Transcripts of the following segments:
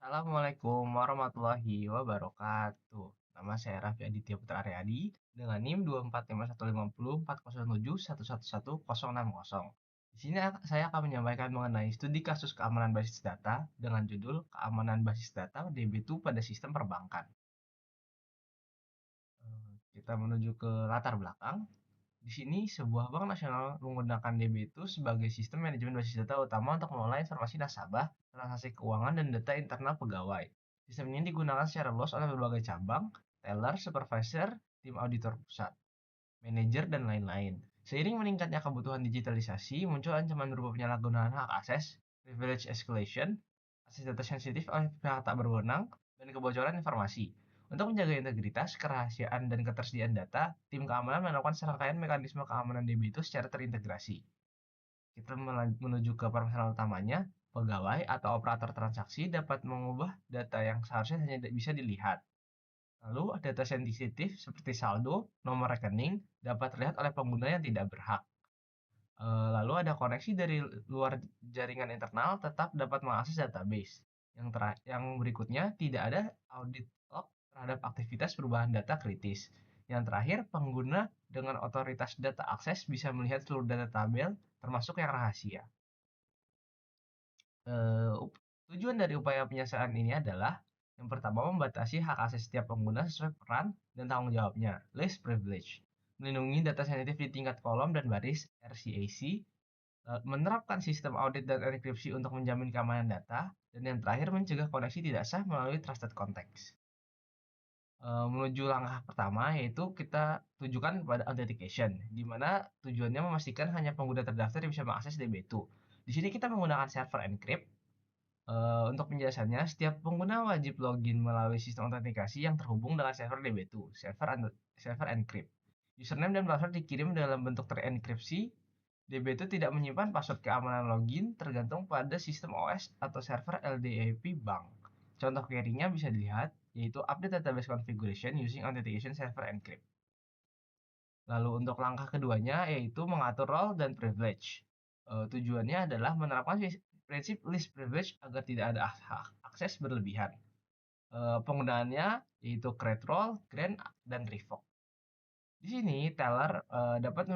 Assalamualaikum warahmatullahi wabarakatuh. Nama saya Raffi Aditya Putra Aryadi dengan NIM 245154071111160. Di sini saya akan menyampaikan mengenai studi kasus keamanan basis data dengan judul Keamanan Basis Data DB2 pada Sistem Perbankan. Kita menuju ke latar belakang. Di sini, sebuah bank nasional menggunakan DB2 sebagai sistem manajemen basis data utama untuk mengelola informasi nasabah, transaksi keuangan, dan data internal pegawai. Sistem ini digunakan secara luas oleh berbagai cabang, teller, supervisor, tim auditor pusat, manajer, dan lain-lain. Seiring meningkatnya kebutuhan digitalisasi, muncul ancaman berupa penyalahgunaan hak akses, privilege escalation, akses data sensitif oleh pihak tak berwenang, dan kebocoran informasi. Untuk menjaga integritas, kerahasiaan, dan ketersediaan data, tim keamanan melakukan serangkaian mekanisme keamanan DB itu secara terintegrasi. Kita menuju ke permasalahan utamanya, pegawai atau operator transaksi dapat mengubah data yang seharusnya hanya bisa dilihat. Lalu, data sensitif seperti saldo, nomor rekening, dapat terlihat oleh pengguna yang tidak berhak. Lalu ada koneksi dari luar jaringan internal tetap dapat mengakses database. Yang berikutnya, tidak ada audit log terhadap aktivitas perubahan data kritis. Yang terakhir, pengguna dengan otoritas data akses bisa melihat seluruh data tabel, termasuk yang rahasia. Tujuan dari upaya penyelesaian ini adalah yang pertama membatasi hak akses setiap pengguna sesuai peran dan tanggung jawabnya, least privilege, melindungi data sensitif di tingkat kolom dan baris RCAC, menerapkan sistem audit dan enkripsi untuk menjamin keamanan data, dan yang terakhir mencegah koneksi tidak sah melalui trusted context. Menuju langkah pertama yaitu kita tujukan kepada authentication, di mana tujuannya memastikan hanya pengguna terdaftar yang bisa mengakses DB2. Di sini kita menggunakan server encrypt. Untuk penjelasannya, setiap pengguna wajib login melalui sistem autentikasi yang terhubung dengan server DB2, server encrypt. Username dan password dikirim dalam bentuk terenkripsi. DB2 tidak menyimpan password keamanan login tergantung pada sistem OS atau server LDAP bank. Contoh query-nya bisa dilihat, yaitu update database configuration using authentication server encrypt. Lalu untuk langkah keduanya yaitu mengatur role dan privilege. Tujuannya adalah menerapkan prinsip least privilege agar tidak ada akses berlebihan. Penggunaannya yaitu create role, grant, dan revoke. Di sini teller dapat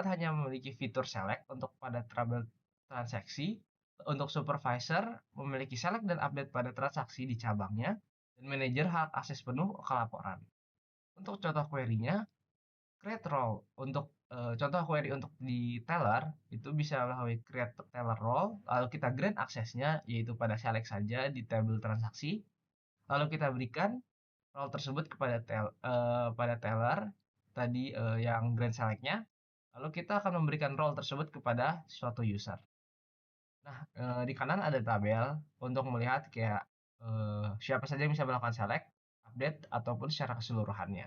hanya memiliki fitur select untuk pada tabel transaksi. Untuk supervisor memiliki select dan update pada transaksi di cabangnya, dan manajer hak akses penuh ke laporan. Untuk contoh query-nya, create role untuk contoh query untuk di teller itu bisa melalui create teller role, lalu kita grant aksesnya yaitu pada select saja di tabel transaksi, lalu kita berikan role tersebut kepada pada teller tadi yang grant selectnya, lalu kita akan memberikan role tersebut kepada suatu user. Nah, di kanan ada tabel untuk melihat kayak siapa saja yang bisa melakukan select, update, ataupun secara keseluruhannya.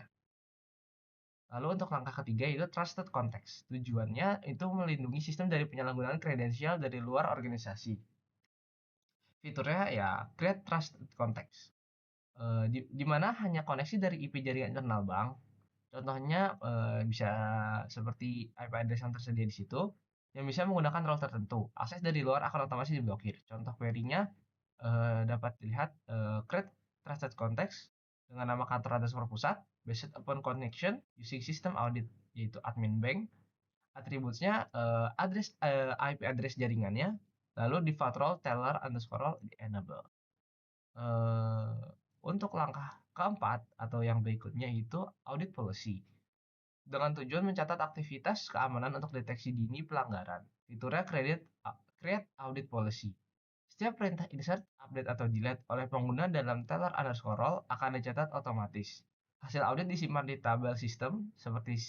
Lalu untuk langkah ketiga itu trusted context. Tujuannya itu melindungi sistem dari penyalahgunaan kredensial dari luar organisasi. Fiturnya ya create trusted context. Di mana hanya koneksi dari IP jaringan internal bank. Contohnya bisa seperti IP address yang tersedia di situ yang bisa menggunakan role tertentu. Akses dari luar akan otomatis diblokir. Contoh query-nya dapat dilihat create trusted context dengan nama kantor underscore pusat based upon connection using system audit yaitu admin bank. Atributnya IP address jaringannya, lalu default role teller underscore role di enable. Untuk langkah keempat atau yang berikutnya itu audit policy. Dengan tujuan mencatat aktivitas keamanan untuk deteksi dini pelanggaran. Fiturnya create audit policy. Setiap perintah insert, update, atau delete oleh pengguna dalam teller underscore role akan dicatat otomatis. Hasil audit disimpan di tabel sistem seperti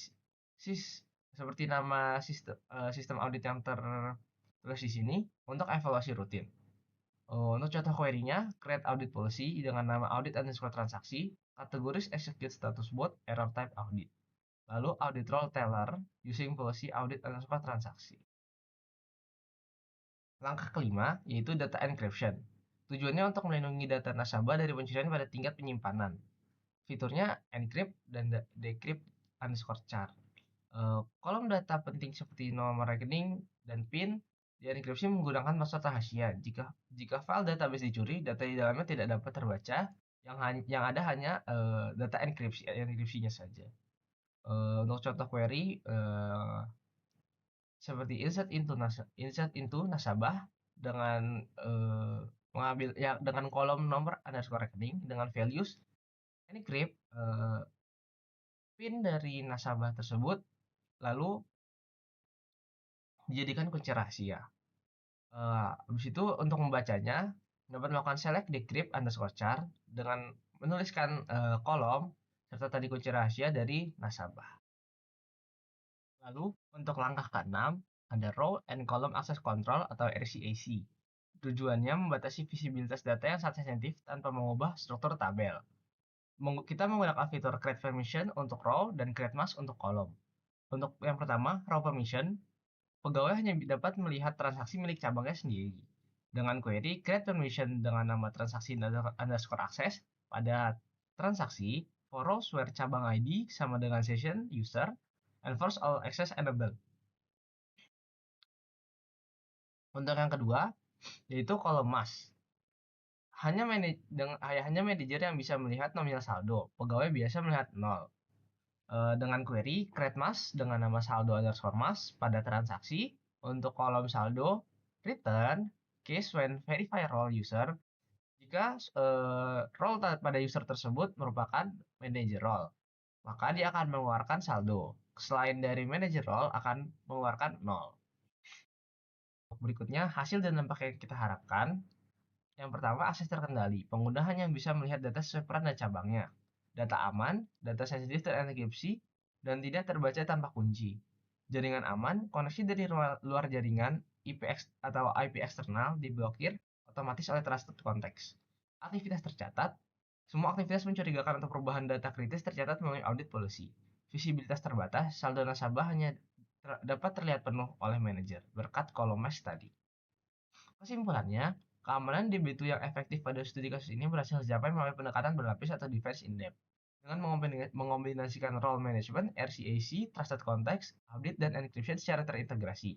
nama sistem audit yang tertulis di sini untuk evaluasi rutin. Untuk contoh query-nya, create audit policy dengan nama audit underscore transaksi, kategoris execute status bot, error type audit. Lalu audit role teller using policy audit underscore transaksi. Langkah kelima yaitu data encryption. Tujuannya untuk melindungi data nasabah dari pencurian pada tingkat penyimpanan. Fiturnya encrypt dan decrypt underscore char. Kolom data penting seperti nomor rekening dan PIN dienkripsi menggunakan password rahasia. Jika file database dicuri, data di dalamnya tidak dapat terbaca, yang ada hanya data enkripsinya saja. Untuk contoh query seperti insert into nasabah dengan mengambil ya dengan kolom nomor underscore rekening dengan values encrypt PIN dari nasabah tersebut lalu dijadikan kunci rahasia. Habis itu untuk membacanya dapat melakukan select decrypt underscore char dengan menuliskan kolom serta tadi kunci rahasia dari nasabah. Lalu untuk langkah ke-6 ada row and column access control atau RCAC. Tujuannya membatasi visibilitas data yang sangat sensitif tanpa mengubah struktur tabel. Kita menggunakan fitur create permission untuk row dan create mask untuk kolom. Untuk yang pertama, row permission, pegawai hanya dapat melihat transaksi milik cabangnya sendiri. Dengan query create permission dengan nama transaksi underscore access pada transaksi for rows where cabang ID sama dengan session user and force all access enable. Untuk yang kedua, yaitu kolom mask. Hanya manajer yang bisa melihat nominal saldo. Pegawai biasa melihat 0. Dengan query create mask dengan nama saldo underscore mask pada transaksi untuk kolom saldo return case when verify role user jika role pada user tersebut merupakan manager role, maka dia akan mengeluarkan saldo. Selain dari manager role akan mengeluarkan 0. Berikutnya hasil dan dampak yang kita harapkan. Yang pertama, akses terkendali. Pengguna hanya bisa melihat data sesuai peran dan cabangnya. Data aman, data sensitif terenkripsi, dan tidak terbaca tanpa kunci. Jaringan aman, koneksi dari luar jaringan atau IP eksternal diblokir otomatis oleh trusted context. Aktivitas tercatat, semua aktivitas mencurigakan atau perubahan data kritis tercatat melalui audit policy. Visibilitas terbatas, saldo nasabah hanya dapat terlihat penuh oleh manajer berkat kolom mesh tadi. Kesimpulannya, keamanan DB2 yang efektif pada studi kasus ini berhasil dicapai melalui pendekatan berlapis atau defense in-depth. Dengan mengombinasikan role management, RCAC, trusted context, audit, dan encryption secara terintegrasi.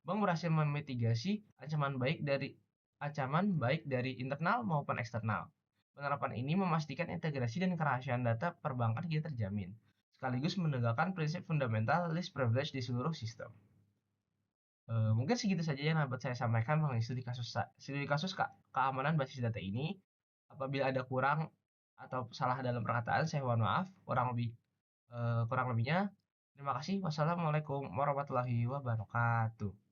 Bank berhasil memitigasi ancaman baik dari internal maupun eksternal. Penerapan ini memastikan integrasi dan kerahasiaan data perbankan kita terjamin, sekaligus menegakkan prinsip fundamental least privilege di seluruh sistem. Mungkin segitu saja yang dapat saya sampaikan mengenai studi kasus keamanan basis data ini. Apabila ada kurang atau salah dalam perkataan, saya mohon maaf. Kurang lebihnya, terima kasih. Wassalamualaikum warahmatullahi wabarakatuh.